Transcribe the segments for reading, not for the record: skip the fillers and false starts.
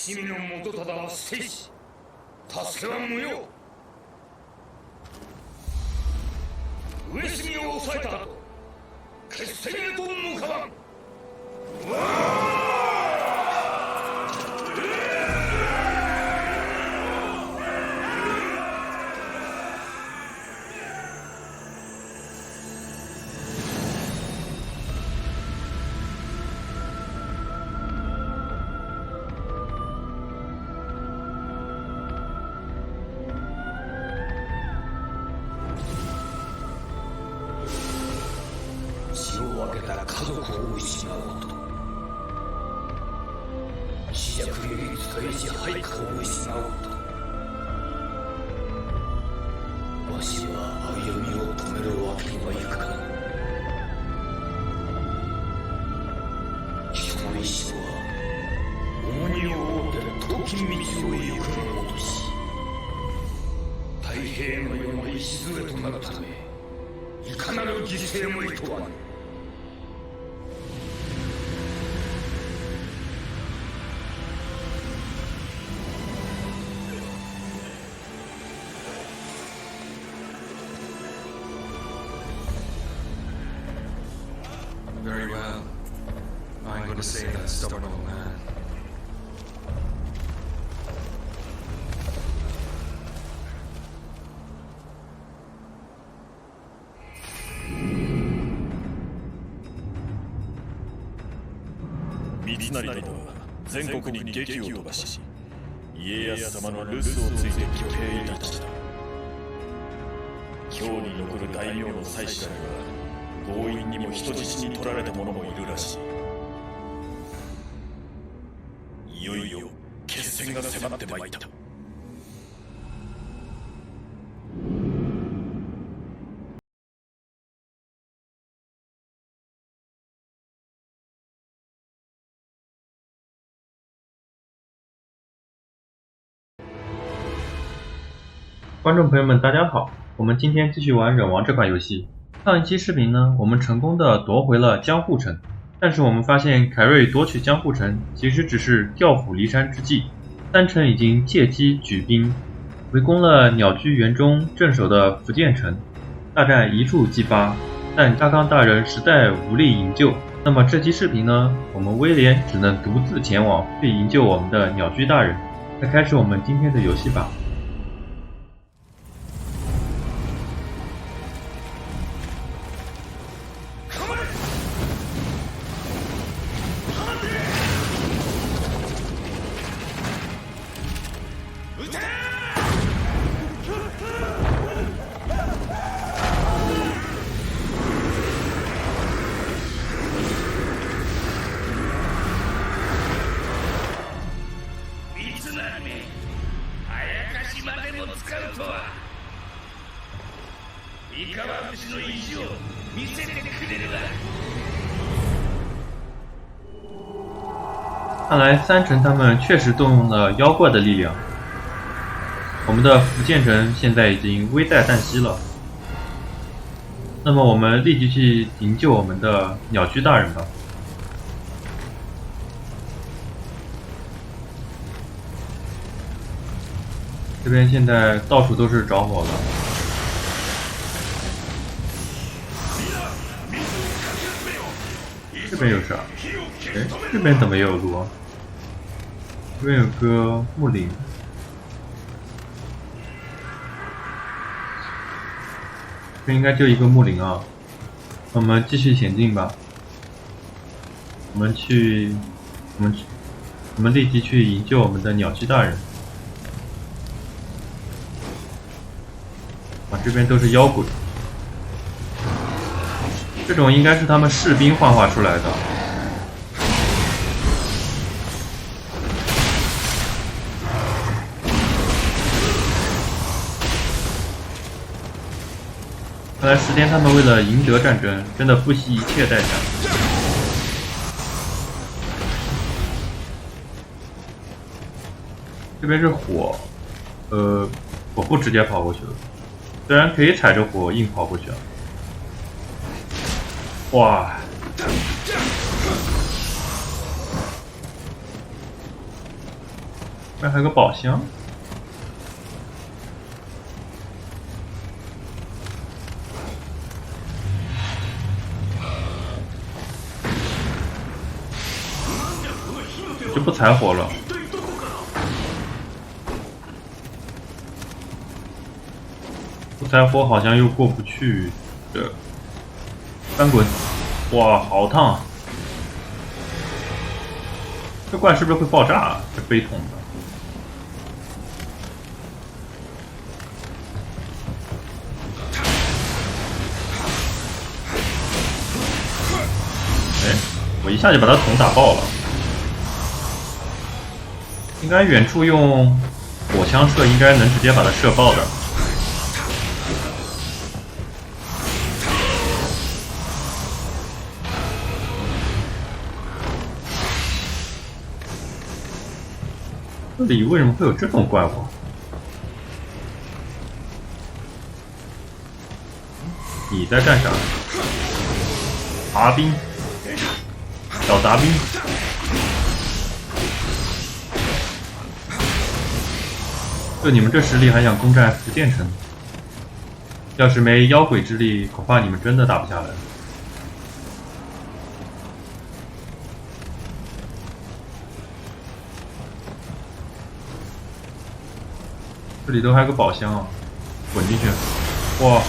伏見の元忠は捨てし、助けは無用。上杉を抑えた後、決戦へと向かわん。血を分けた家族を失うこと、死者より伝えし配下を失うこと、わしは歩みを止めるわけにはいかぬ。人の一生は重荷を負って遠き道を行くものとし、太平の世の礎となるため、いかなる犠牲もいとわぬ。Very well. I'm going to save that stubborn old man. Mitsunari殿は全国に檄を飛ばし、家康様の留守をついて挙兵いたした。京に残る大名の妻子らには強引にも人質に取られた者もいるらしい。いよいよ決戦が迫ってまいった。观众朋友们，大家好，我们今天继续玩忍王这款游戏。上一期视频呢，我们成功的夺回了江户城，但是我们发现凯瑞夺取江户城其实只是调虎离山之计，三城已经借机举兵围攻了鸟居园中镇守的福建城，大战一触即发，但家康大人实在无力营救。那么这期视频呢，我们威廉只能独自前往去营救我们的鸟居大人。来开始我们今天的游戏吧。三河武士の意地を見せてくれるわ。看来三城他们确实动用了妖怪的力量，我们的福建城现在已经危在旦夕了。那么我们立即去营救我们的鸟居大人吧。这边现在到处都是着火了。这边有啥？哎，这边怎么也有路啊？这边有个木林。这应该就一个木林啊。我们继续前进吧。我们立即去营救我们的鸟居大人。啊，这边都是妖鬼。这种应该是他们士兵幻化出来的。看来石田他们为了赢得战争，真的不惜一切代价。这边是火，我不直接跑过去了，虽然可以踩着火硬跑过去啊。哇！这还有个宝箱。就不踩火了。不踩火好像又过不去。这翻滚，哇，好烫！这怪是不是会爆炸啊？这背桶的。哎，我一下就把他桶打爆了。应该远处用火枪射，应该能直接把它射爆的。这里为什么会有这种怪物？你在干啥？杂兵，小杂兵。就你们这实力还想攻占福建城？要是没妖鬼之力，恐怕你们真的打不下来。这里头还有个宝箱啊，滚进去！哇！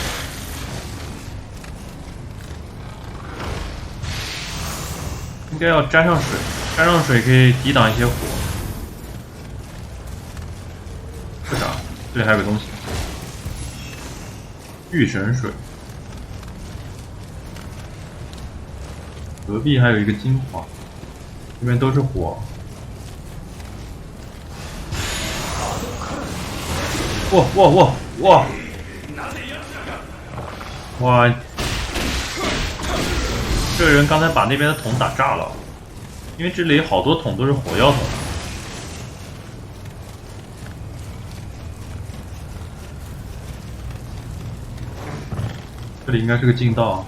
应该要沾上水，沾上水可以抵挡一些火。这啥？这里还有个东西，御神水。隔壁还有一个金矿，这边都是火。哇哇哇哇！哇！这个人刚才把那边的桶打炸了，因为这里好多桶都是火药桶。这里应该是个近道。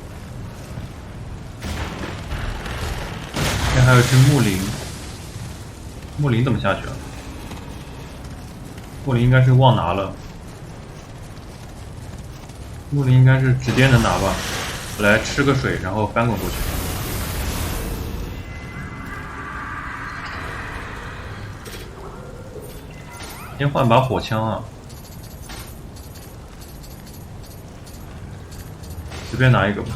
这边还有一只木灵，木灵怎么下去了？木灵应该是忘拿了，木灵应该是直接能拿吧。我来吃个水，然后翻滚过去。先换把火枪啊，随便拿一个吧。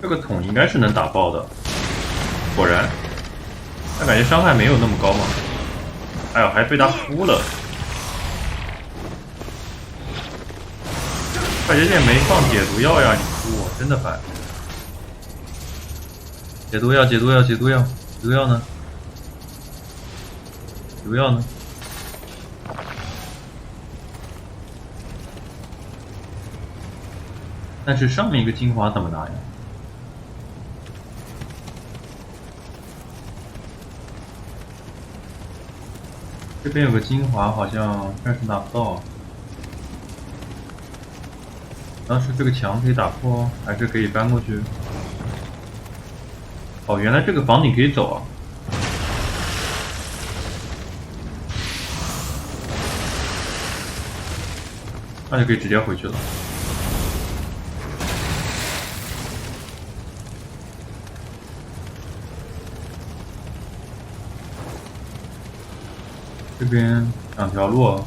这个桶应该是能打爆的，果然，但感觉伤害没有那么高嘛。哎呦，还被他敷了！快捷键没放解毒药呀！你敷我，真的烦！解毒药，解毒药，解毒药，解毒药呢？解毒药呢？但是上面一个精华怎么拿呀？这边有个精华，好像但是拿不到。当时这个墙可以打破，还是可以搬过去？哦，原来这个房顶可以走啊！那就可以直接回去了。这边两条路，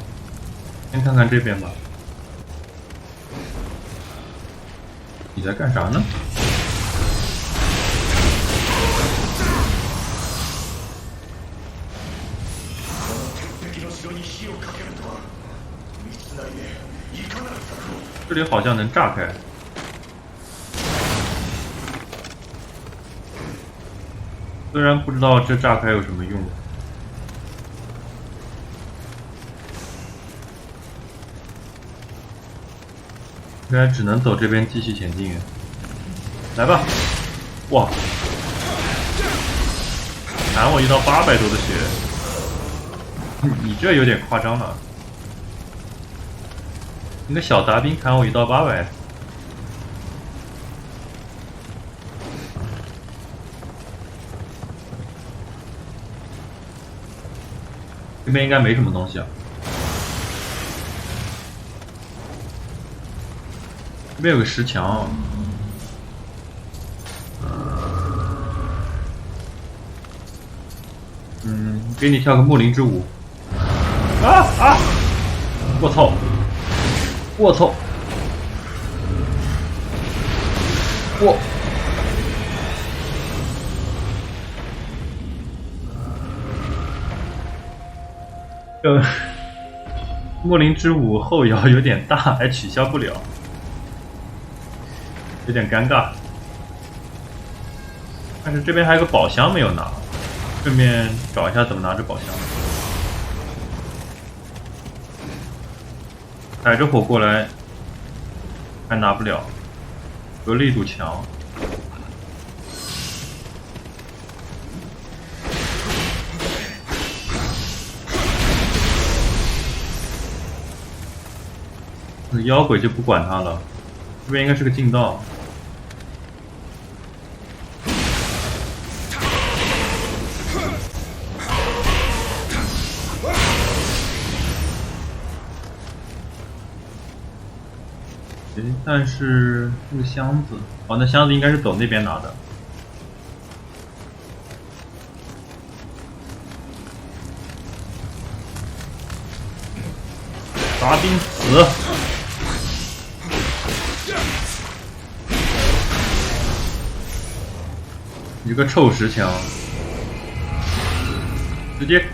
先看看这边吧。你在干啥呢？这里好像能炸开。虽然不知道这炸开有什么用。应该只能走这边继续前进。来吧，哇！砍我一刀800多的血，你这有点夸张了。你个小杂兵砍我一刀800。这边应该没什么东西啊。这边有个石墙。给你跳个木林之舞。啊！我操！我操！我。木林之舞后摇有点大，还取消不了，有点尴尬。但是这边还有个宝箱没有拿，顺便找一下怎么拿着宝箱。踩着火过来，还拿不了，隔了一堵墙。妖鬼就不管他了，这边应该是个近道。但是这个箱子，哦，那箱子应该是走那边拿的。杂兵死！一个臭石墙，直接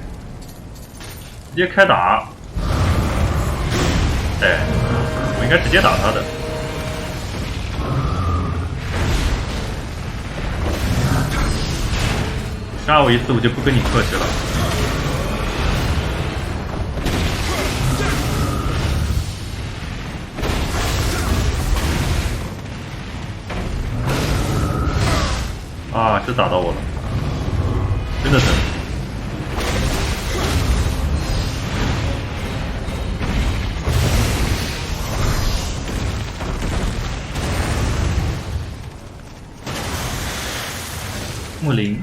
开打！哎，我应该直接打他的。杀我一次，我就不跟你客气了。啊，这打到我了，真的是。木林，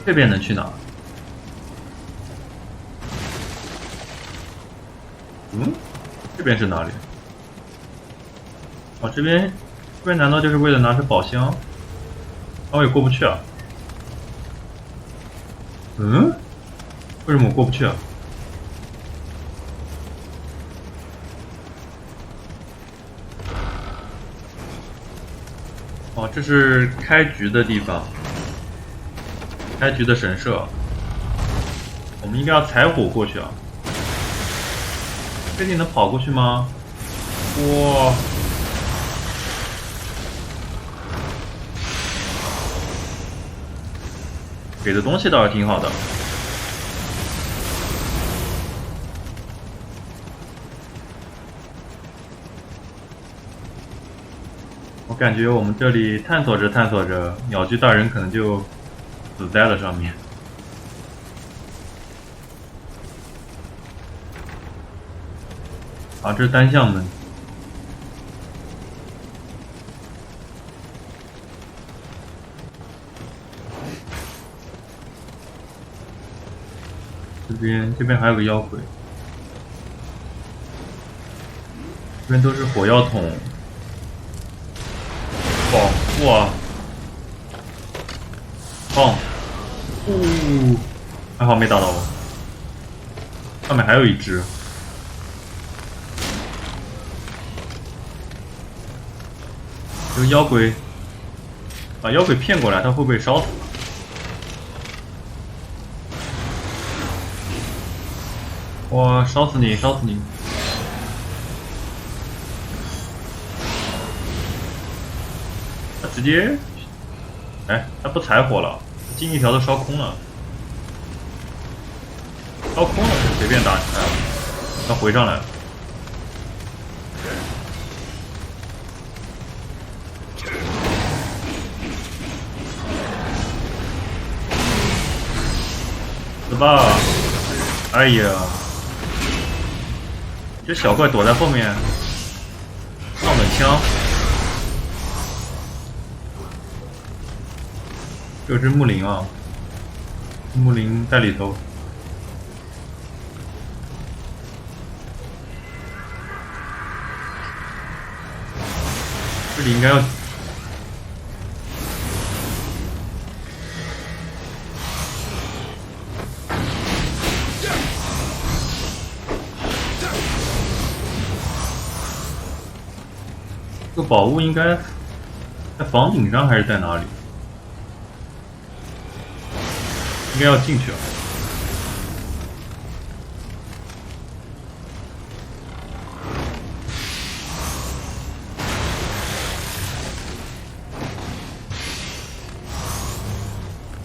这边能去哪？这边是哪里？哦，这边难道就是为了拿着宝箱？我也过不去啊。为什么我过不去啊？哦，这是开局的地方，开局的神社。我们应该要踩火过去啊。这里能跑过去吗？哇！给的东西倒是挺好的。我感觉我们这里探索着探索着，鸟居大人可能就死在了上面。啊，这是单向门。这边还有个妖鬼，这边都是火药桶。哇！还好没打到我。上面还有一只。这个妖鬼把妖鬼骗过来，他会不会烧死？哇！烧死你！烧死你！他直接，哎，他不踩火了，金一条都烧空了，烧空了就随便打起来了，他回上来了。死吧！哎呀！这小怪躲在后面，上冷枪。有只木林啊，木林在里头。这里应该要。这个宝物应该在房顶上还是在哪里？应该要进去了。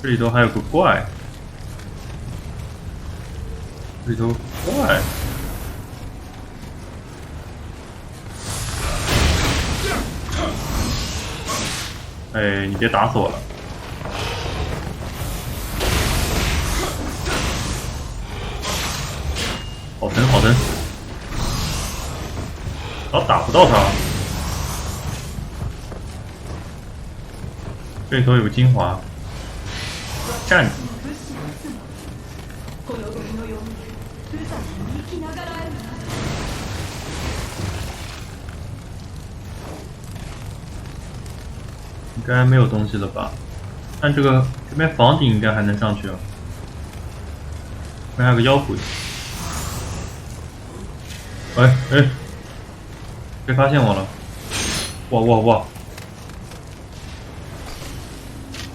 这里头还有个怪，这里头怪。哎，你别打死我了！好疼，好疼！老打不到他。这里头有个精华，站住！应该没有东西了吧？但这边房顶应该还能上去啊。这边还有个妖鬼。哎，谁发现我了？哇！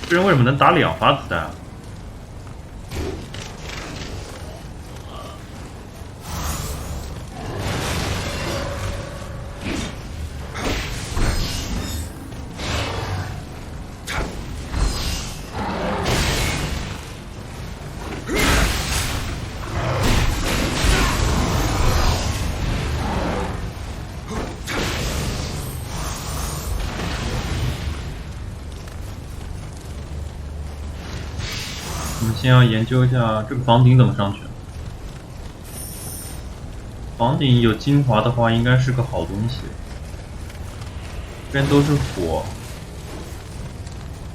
这人为什么能打2发子弹啊？我们先要研究一下这个房顶怎么上去。房顶有精华的话，应该是个好东西。这边都是火，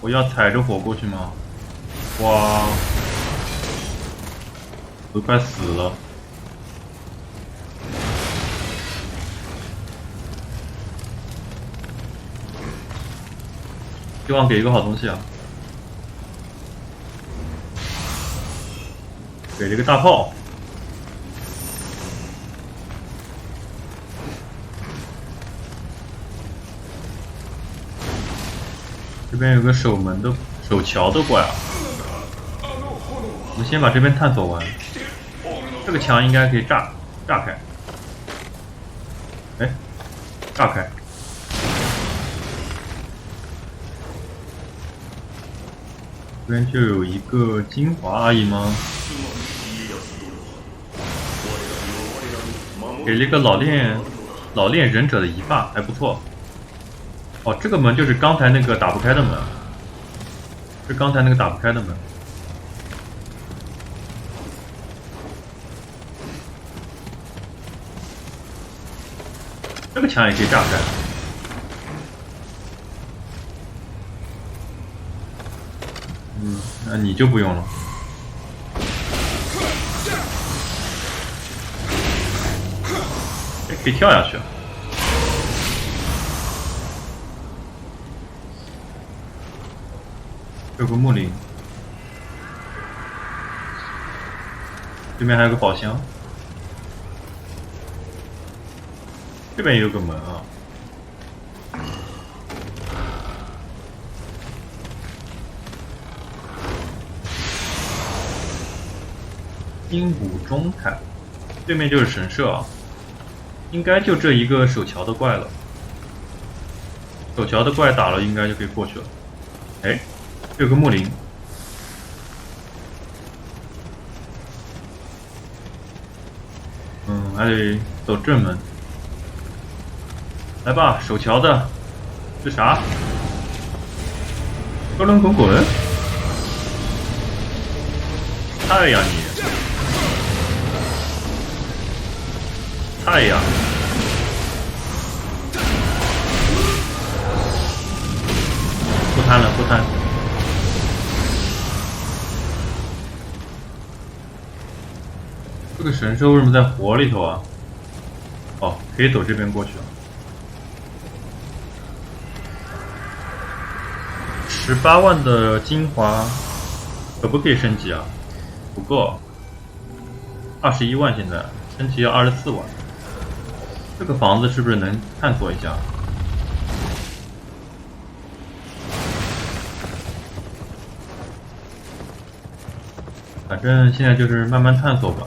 我要踩着火过去吗？哇，都快死了。希望给一个好东西啊！给了个大炮，这边有个守桥的怪啊！我们先把这边探索完，这个墙应该可以炸开。哎，炸开！这边就有一个精华而已吗？给了一个老练忍者的一霸，还不错。哦，这个门就是刚才那个打不开的门，是刚才那个打不开的门。这个墙也可以炸开。那你就不用了。可以跳下去。有个木林，这边还有个宝箱，这边也有个门啊。鹦鹉中铠，对面就是神社啊。应该就这一个守桥的怪了，守桥的怪打了应该就可以过去了。哎，有个木林，还得走正门。来吧，守桥的，这啥？哥伦滚滚！太阳你！太阳！不贪了，不贪。这个神兽为什么在火里头啊？哦，可以走这边过去啊。18万的精华可不可以升级啊？不够，21万现在升级要24万。这个房子是不是能探索一下？反正现在就是慢慢探索吧，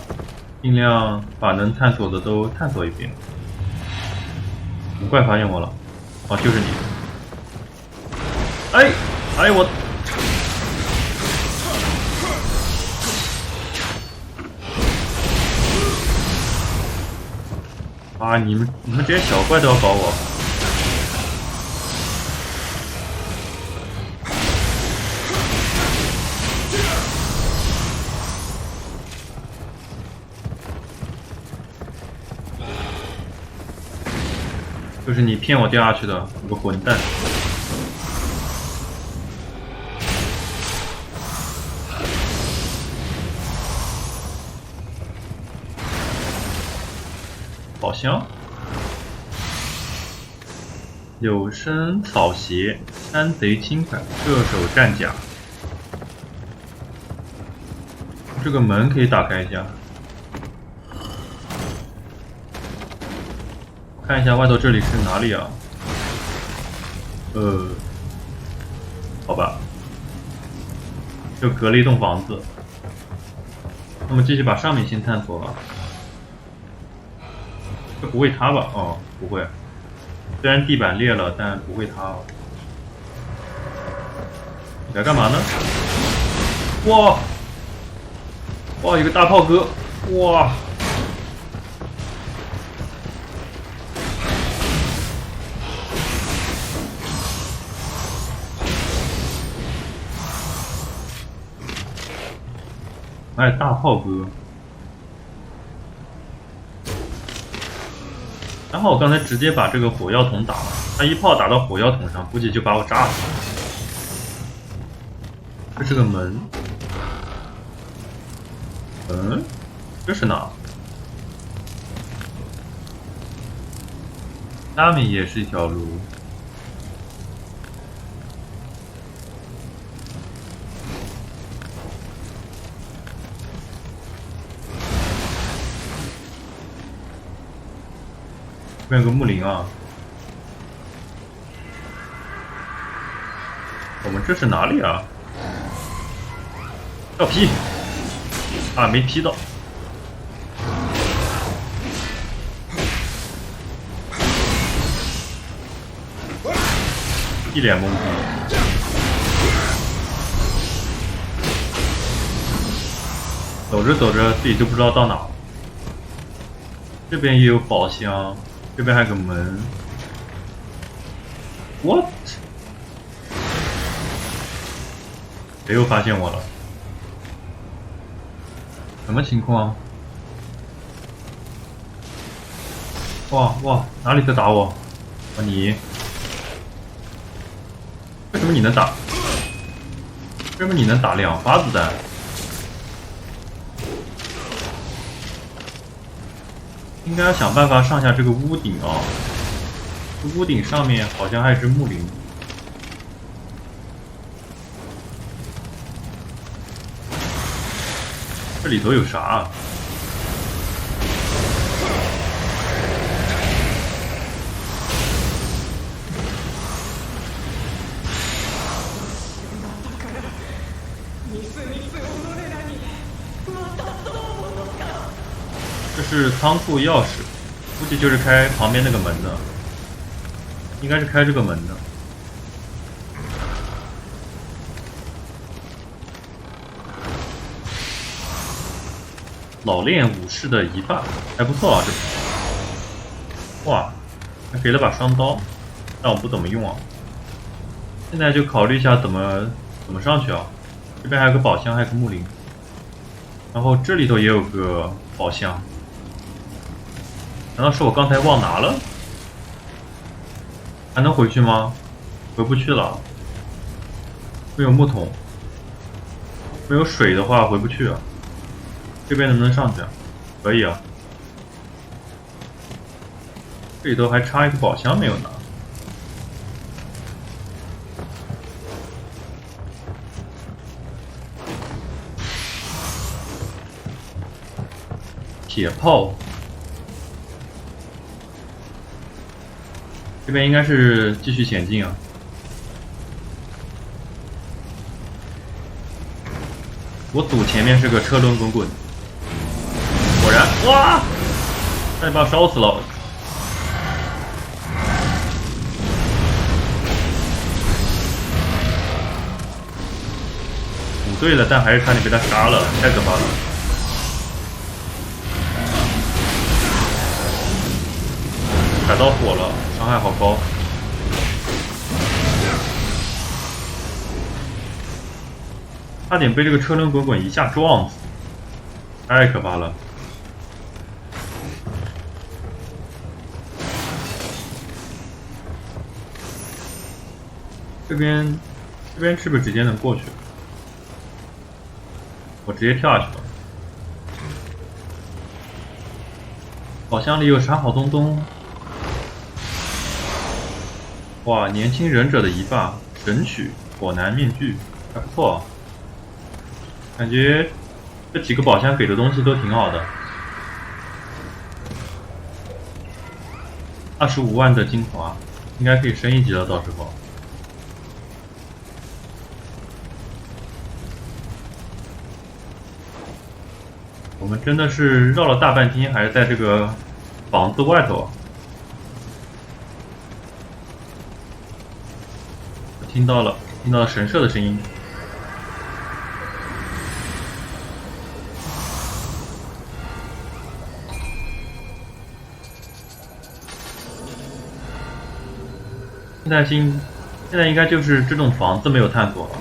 尽量把能探索的都探索一遍。五怪发现我了，哦，就是你。哎我。啊！你们这些小怪都要搞我！就是你骗我掉下去的，你个混蛋！宝箱，有声草鞋，山贼轻快，射手战甲。这个门可以打开一下，看一下外头这里是哪里啊？好吧，就隔了一栋房子。那么继续把上面先探索吧。这不会塌吧？哦，不会。虽然地板裂了，但不会塌。你在干嘛呢？哇！哇，有个大炮哥！哇！哎，大炮哥！然后我刚才直接把这个火药桶打了，他一炮打到火药桶上，估计就把我炸死了。这是个门，这是哪？下面也是一条路。这边有个木林啊，我们这是哪里啊？要劈啊，没劈到。一脸懵逼。走着走着自己就不知道到哪了。这边也有宝箱。这边还有个门 ，what？ 谁又发现我了？什么情况？哇！哪里在打我？啊你？为什么你能打？为什么你能打2发子弹？应该要想办法上下这个屋顶啊！屋顶上面好像还有只木林。这里头有啥啊？这是仓库钥匙，估计就是开旁边那个门的，应该是开这个门的。老练武士的一半，还不错啊，这哇，还给了把双刀，但我不怎么用啊。现在就考虑一下怎么上去啊。这边还有个宝箱，还有个木林，然后这里头也有个宝箱。难道是我刚才忘拿了？还能回去吗？回不去了。没有木桶，没有水的话回不去啊。这边能不能上去啊？可以啊。这里头还差一个宝箱没有拿。铁炮，这边应该是继续前进啊。我赌前面是个车轮滚滚，果然，哇！差点把我烧死了。赌对了，但还是差点被他杀了，太可怕了。踩到火了，伤害好高。差点被这个车轮滚滚一下撞死，太可怕了。这边是不是直接能过去？我直接跳下去了。宝箱里有啥好东东？哇，年轻忍者的一霸，神曲，火男面具，还不错。感觉这几个宝箱给的东西都挺好的。25万的精华，应该可以升一级了，到时候。我们真的是绕了大半天，还是在这个房子外头啊。我听到了神社的声音。现在应该就是这栋房子没有探索了。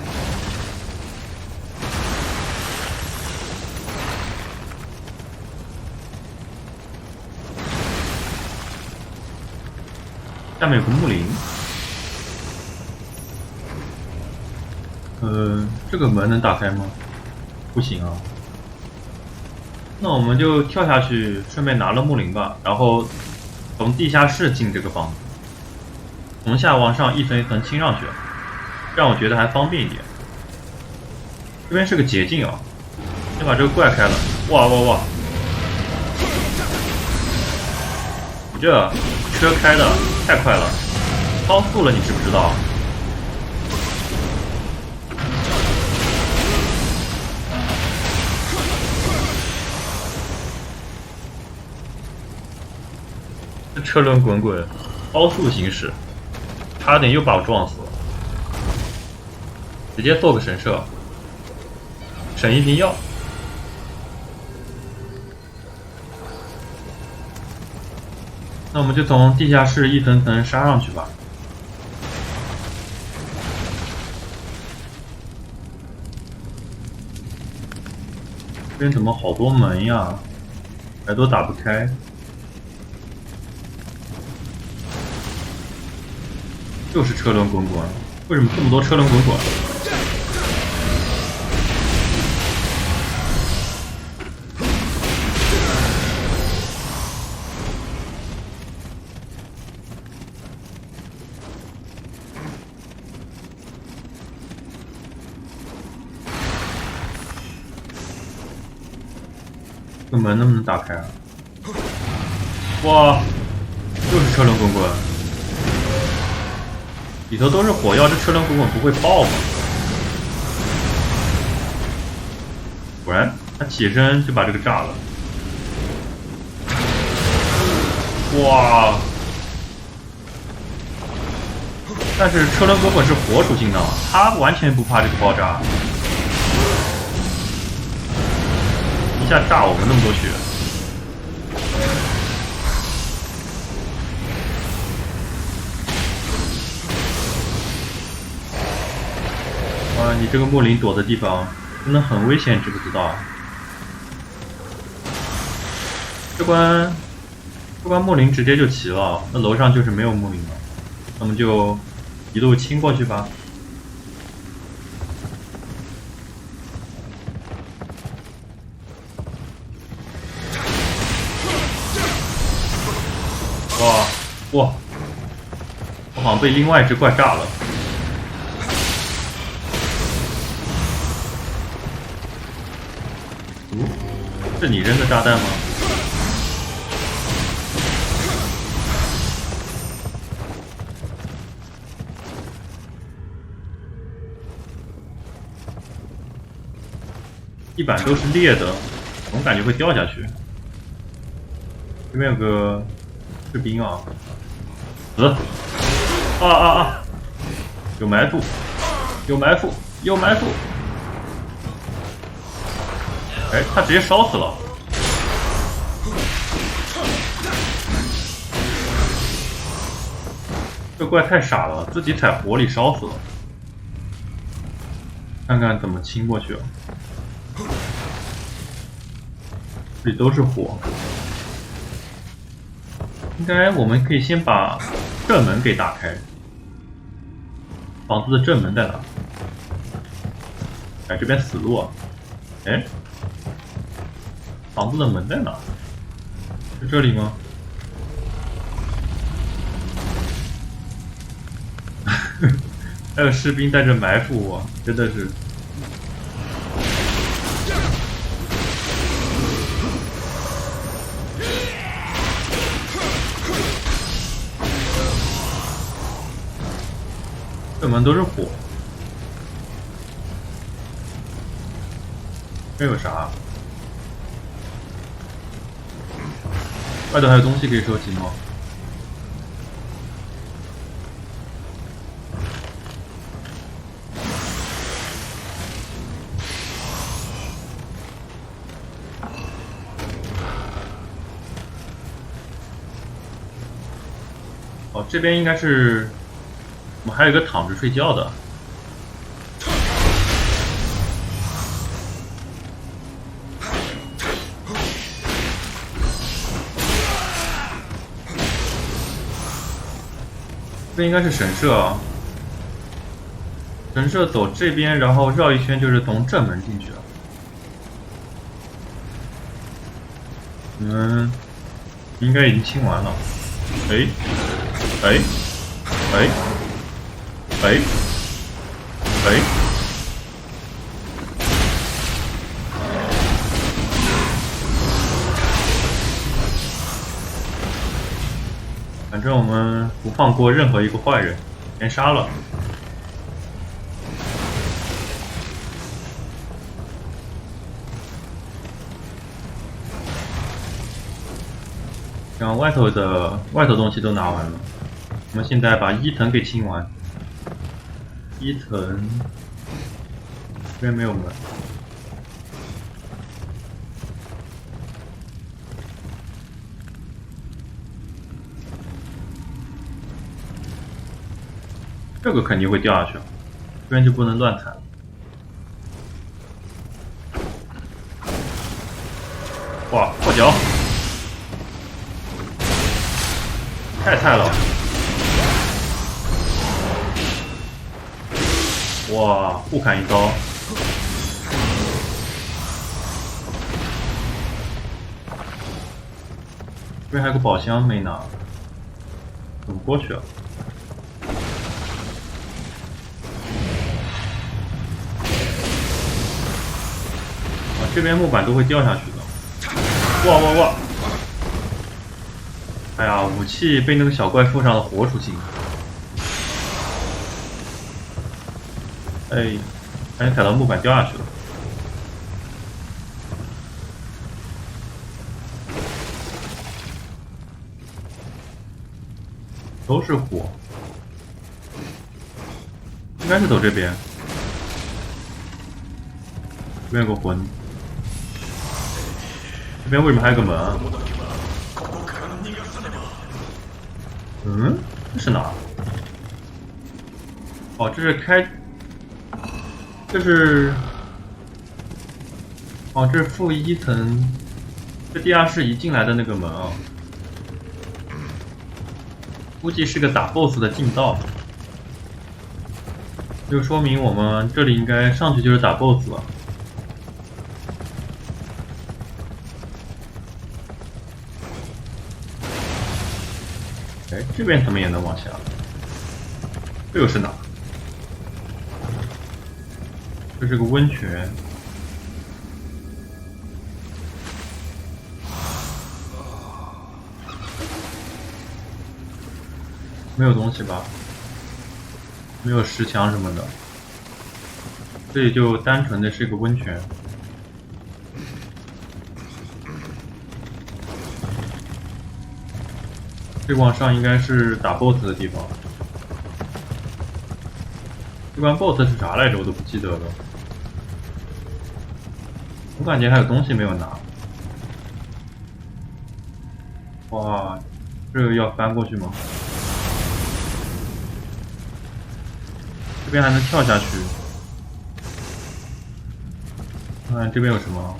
下面有个木林，这个门能打开吗？不行啊。那我们就跳下去，顺便拿了木林吧，然后从地下室进这个房子。从下往上一层一层清上去，让我觉得还方便一点。这边是个捷径啊，先把这个怪开了。哇哇哇！你这车开的太快了，超速了，你知不知道？这车轮滚滚，高速行驶。差点又把我撞死了，直接做个神社，省一瓶药。那我们就从地下室一层层杀上去吧。这边怎么好多门呀？还都打不开。就是车轮滚滚，为什么这么多车轮滚滚？这门能不能打开啊？哇，又是车轮滚滚。里头都是火药，这车轮滚滚不会爆吗？果然，他起身就把这个炸了。哇！但是车轮滚滚是火属性的，他完全不怕这个爆炸，一下炸我们那么多血。哇，你这个木林躲的地方真的很危险，知不知道？这关木林直接就齐了，那楼上就是没有木林了，那么就一路清过去吧。哇！我好像被另外一只怪炸了。是你扔的炸弹吗？地板都是裂的，总感觉会掉下去。这边有个士兵啊，死！啊！有埋伏，有埋伏，有埋伏！哎，他直接烧死了。这怪太傻了，自己踩火里烧死了。看看怎么清过去了。这里都是火，应该我们可以先把正门给打开。房子的正门在哪？哎，这边死路啊！哎，房子的门在哪？是这里吗？还有士兵在这埋伏我，真的是。这门都是火。这有啥？外头还有东西可以收集吗？哦，这边应该是我们还有一个躺着睡觉的。这应该是神社啊，神社走这边，然后绕一圈就是从正门进去了。应该已经清完了。哎，反正我们不放过任何一个坏人，先杀了。然后外头东西都拿完了，我们现在把伊藤给清完。伊藤这边没有门。这个肯定会掉下去，这边就不能乱踩。哇，破脚！太菜了！哇，互砍一刀！这边还有个宝箱没拿，怎么过去啊？这边木板都会掉下去的。哇！哎呀，武器被那个小怪附上了火属性。哎，差点踩到木板掉下去了。都是火，应该是走这边。这边有个魂。这边为什么还有个门啊？这是哪？哦，这是这是负一层，这地下室一进来的那个门啊，估计是个打 BOSS 的进道，就说明我们这里应该上去就是打 BOSS 了。哎，这边他们也能往下。这又是哪？这是个温泉。没有东西吧？没有石墙什么的。这里就单纯的是一个温泉。这往上应该是打 BOSS 的地方。这关 BOSS 是啥来着？我都不记得了。我感觉还有东西没有拿。哇，这个要翻过去吗？这边还能跳下去。看看这边有什么？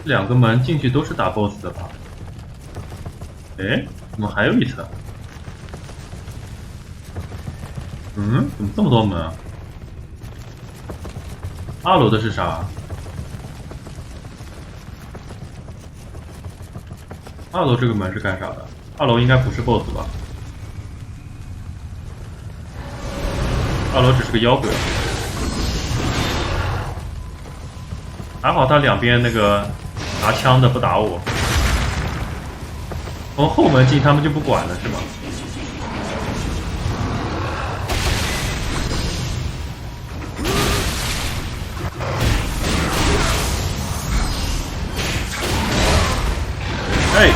两个门进去都是打 BOSS 的吧？哎，怎么还有一层？嗯，怎么这么多门啊？2楼的是啥？2楼这个门是干啥的？2楼应该不是 BOSS 吧？2楼只是个妖鬼。还好他两边那个拿枪的不打我，从后门进他们就不管了是吗？哎，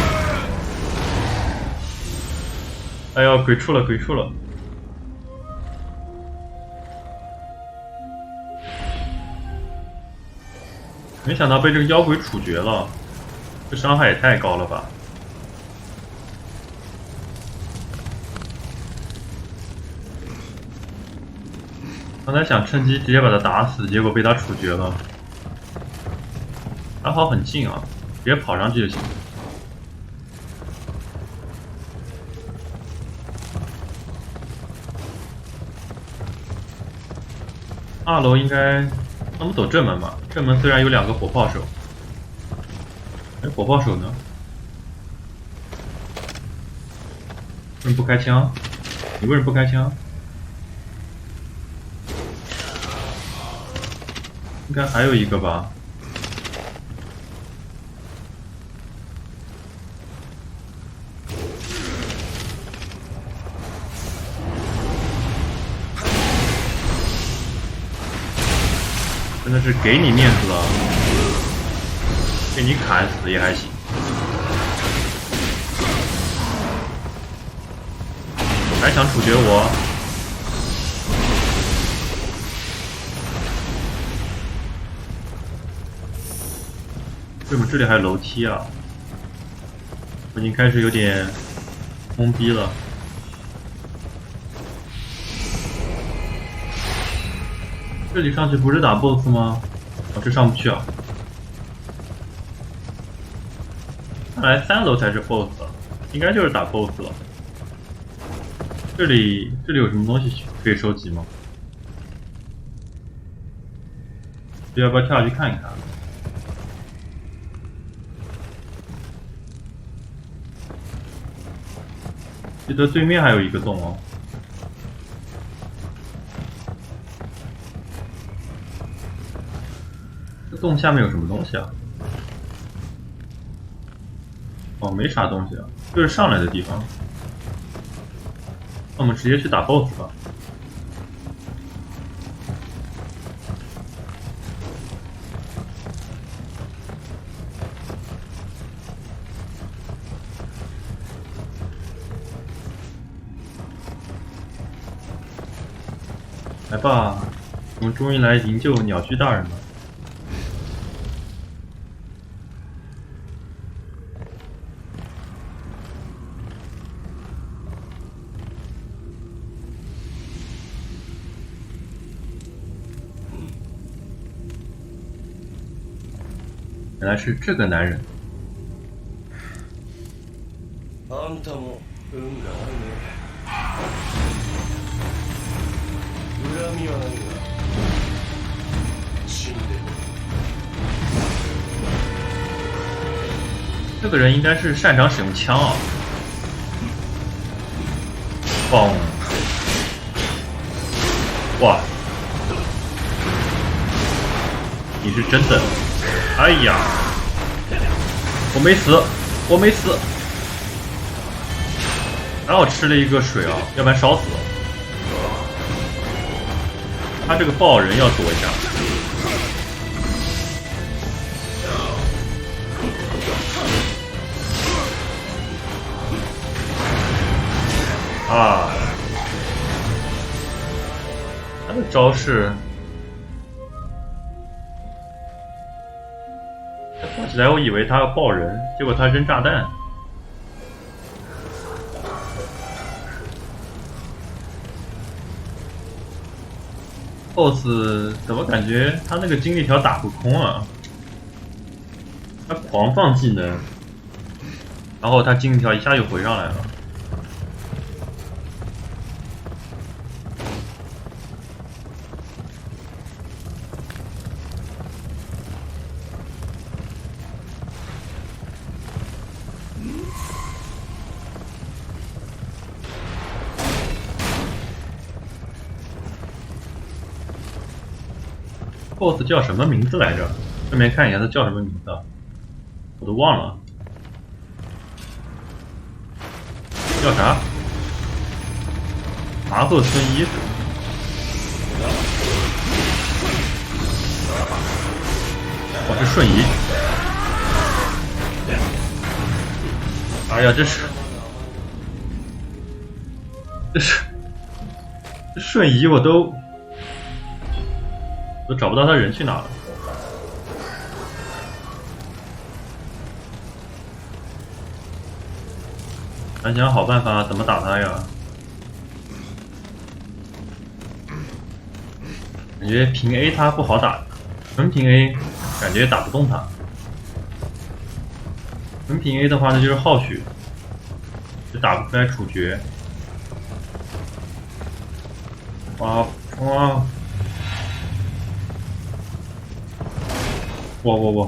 哎呦，鬼畜了，鬼畜了！没想到被这个妖鬼处决了，这伤害也太高了吧！刚才想趁机直接把他打死，结果被他处决了。还好很近啊，直接跑上去就行。2楼应该，那我们走正门吧。正门虽然有2个火炮手，哎，火炮手呢？为什么不开枪？你为什么不开枪？应该还有一个吧？真的是给你面子了，被你砍死也还行。还想处决我？为什么这里还有楼梯啊？我已经开始有点懵逼了。这里上去不是打 BOSS 吗？哦，这上不去啊。看来3楼才是 BOSS， 应该就是打 BOSS 了。这里有什么东西可以收集吗？要不要跳下去看一看？记得对面还有一个洞哦。这洞下面有什么东西啊？哦，没啥东西啊，就是上来的地方。那我们直接去打 BOSS 吧。来吧，我们终于来营救鸟居大人了。原来是这个男人。あんたも運があるね。恨みはないが、死んでる。这个人应该是擅长使用枪啊。嘣！哇！你是真的？哎呀！我没死，我没死。还好吃了一个水啊，要不然烧死了。他这个爆人要躲一下。啊！他的招式，说起来我以为他要爆人，结果他扔炸弹。BOSS 怎么感觉他那个精力条打不空啊？他狂放技能，然后他精力条一下就回上来了。BOSS 叫什么名字来着？顺便看一下他叫什么名字，我都忘了。叫啥？麻鹤孙一是吧？哦，是瞬移。哎呀，这瞬移，我都找不到他人去哪了。想想好办法怎么打他呀？感觉平 A 他不好打，纯平 A 感觉打不动他。纯平 A 的话，那就是耗血，就打不出来处决。哇！我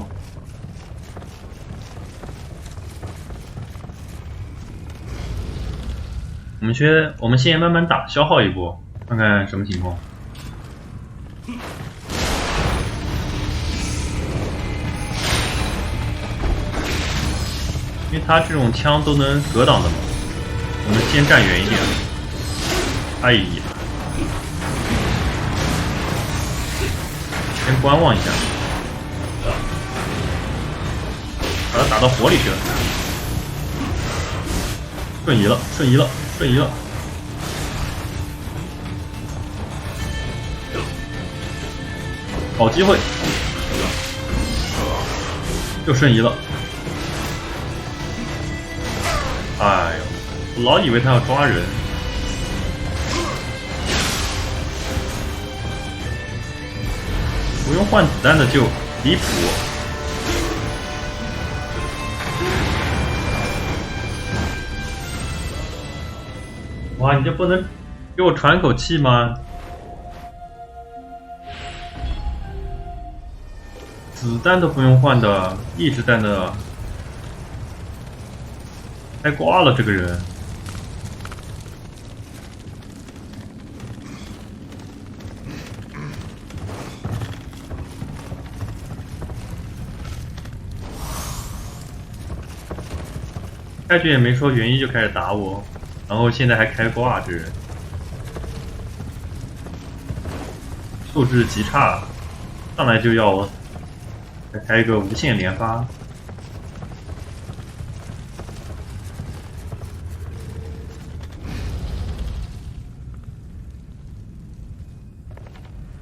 我们先慢慢打，消耗一波，看看什么情况。因为他这种枪都能格挡的嘛，我们先站远一点。哎呀，先观望一下。把他打到火里去了，瞬移了，瞬移了，瞬移了，好机会，又瞬移了。哎呦，我老以为他要抓人，不用换子弹的就离谱。哇，你这不能给我喘口气吗？子弹都不用换的，一直在那，开挂了这个人。开局也没说原因就开始打我。然后现在还开挂，这人素质极差，上来就要我再开一个无限连发。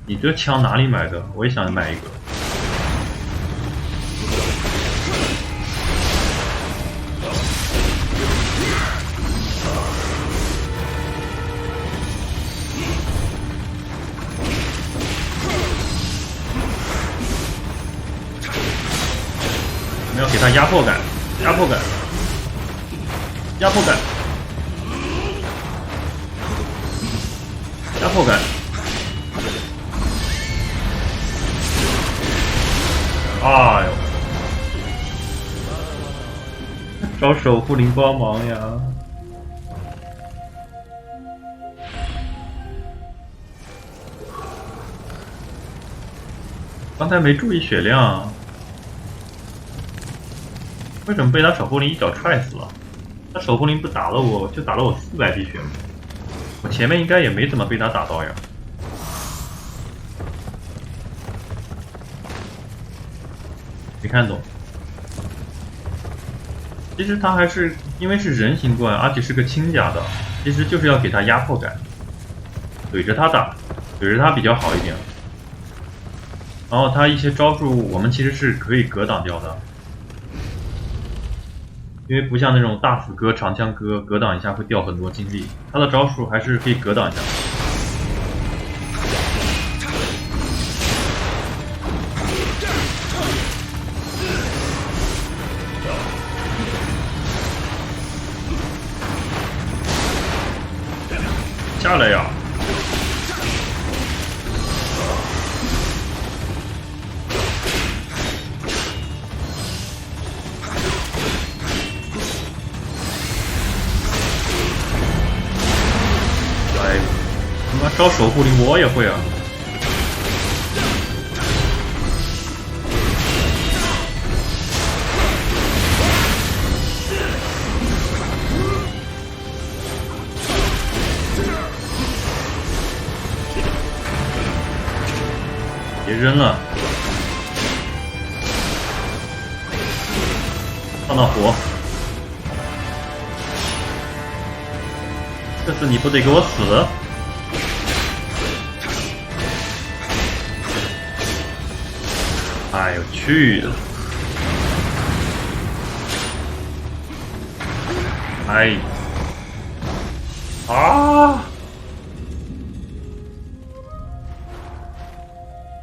你这枪哪里买的？我也想买一个。我们要给他压迫感，压迫感，压迫感，压迫感。哎呦！找守护灵帮忙呀！刚才没注意血量，为什么被他守护灵一脚踹死了？他守护灵不打了我，就打了我400滴血吗？我前面应该也没怎么被他打到呀。没看懂。其实他还是因为是人形怪，而且是个轻甲的，其实就是要给他压迫感，怼着他打，怼着他比较好一点。然后他一些招数我们其实是可以格挡掉的，因为不像那种大斧哥、长枪哥格挡一下会掉很多精力，他的招数还是可以格挡一下。下来呀！哎，他妈招守护灵我也会啊！别扔了，放到火！这次你不得给我死！哎呦去的！哎，啊！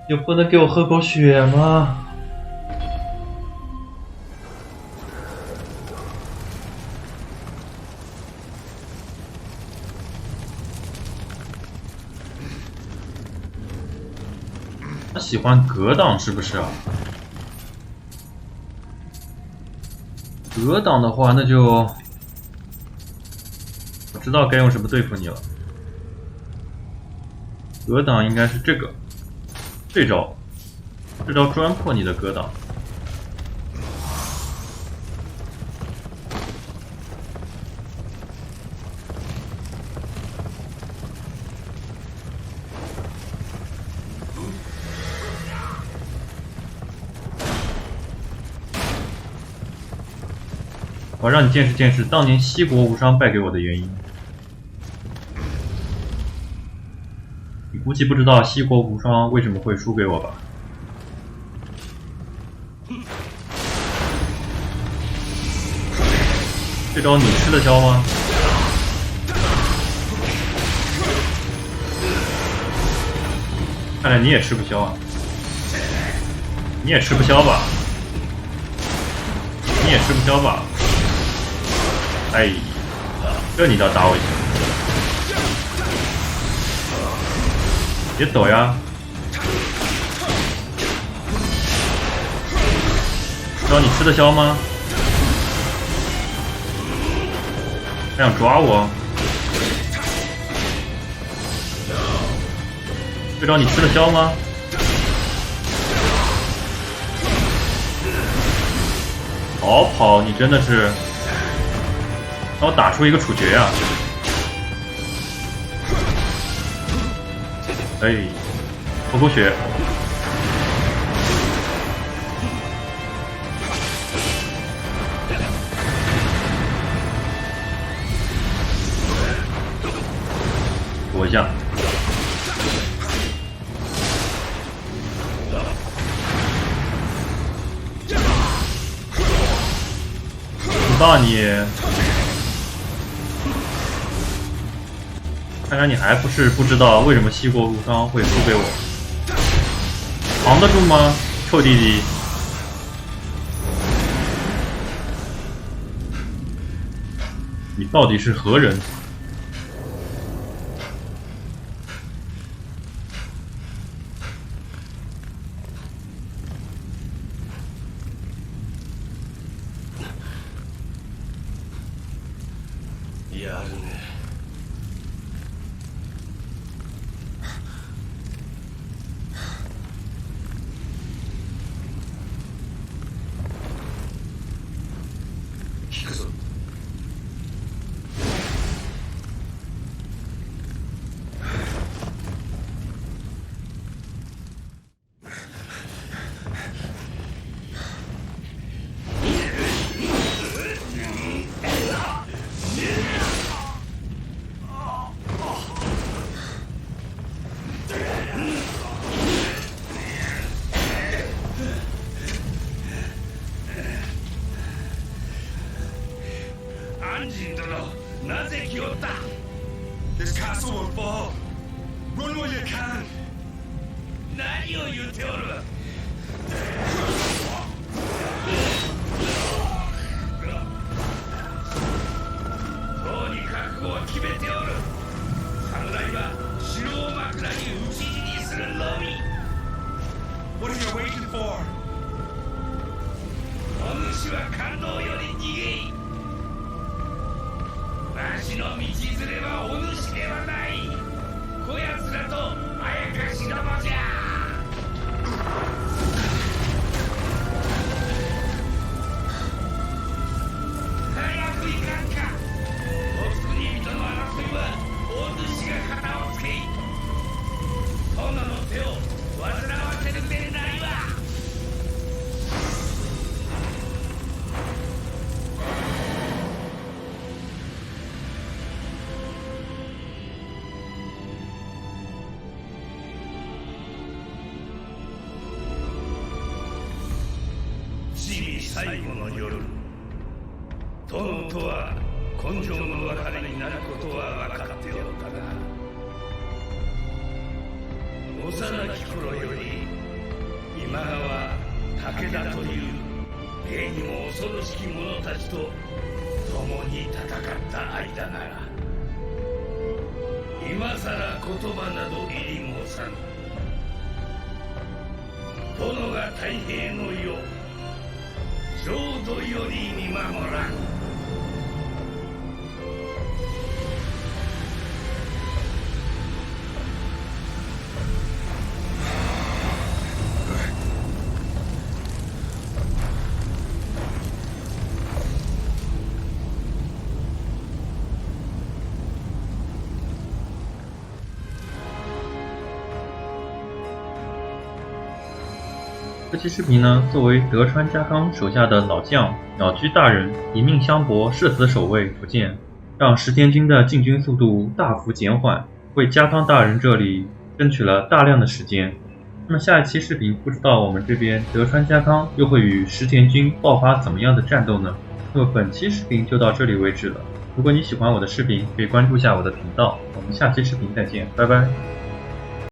就不能给我喝口血吗？他喜欢格挡是不是啊？格挡的话，那就我知道该用什么对付你了。格挡应该是这个。这招专破你的格挡，我让你见识见识当年西国无双败给我的原因。你估计不知道西国无双为什么会输给我吧？这招你吃得消吗？看来你也吃不消啊！你也吃不消吧？你也吃不消吧？哎，这你倒打我一下！别走呀！知道你吃得消吗？还想抓我？这招你吃得消吗？好跑，你真的是让我打出一个处决呀！哎，吐口血！躲一下！知道你，看来你还不是不知道为什么西国无双会输给我，扛得住吗，臭弟弟？你到底是何人？ castle will fall. Run while you can. 何を言っておる。とにかく覚悟は決めておる。侍は城を枕に討ち死にするのみ。What are you waiting for? お主は感動より逃げい。わしの道連れはお主ではない。こやつらとあやかしどもじゃ。早く行かんか。お国人の争いはお主が肩をつけい。殿の手を煩わせるでないわ。最後の夜、殿とは今生の別れになることは分かっておったが、幼き頃より今川武田という芸にも恐ろしき者たちと共に戦った間なら、今さら言葉などいり申さぬ。殿が太平の世浄土より見守らん。这期视频呢，作为德川家康手下的老将鸟居大人一命相搏，誓死守卫福建，让石田军的进军速度大幅减缓，为家康大人这里争取了大量的时间。那么下一期视频，不知道我们这边德川家康又会与石田军爆发怎么样的战斗呢？那么本期视频就到这里为止了。如果你喜欢我的视频，可以关注一下我的频道。我们下期视频再见，拜拜。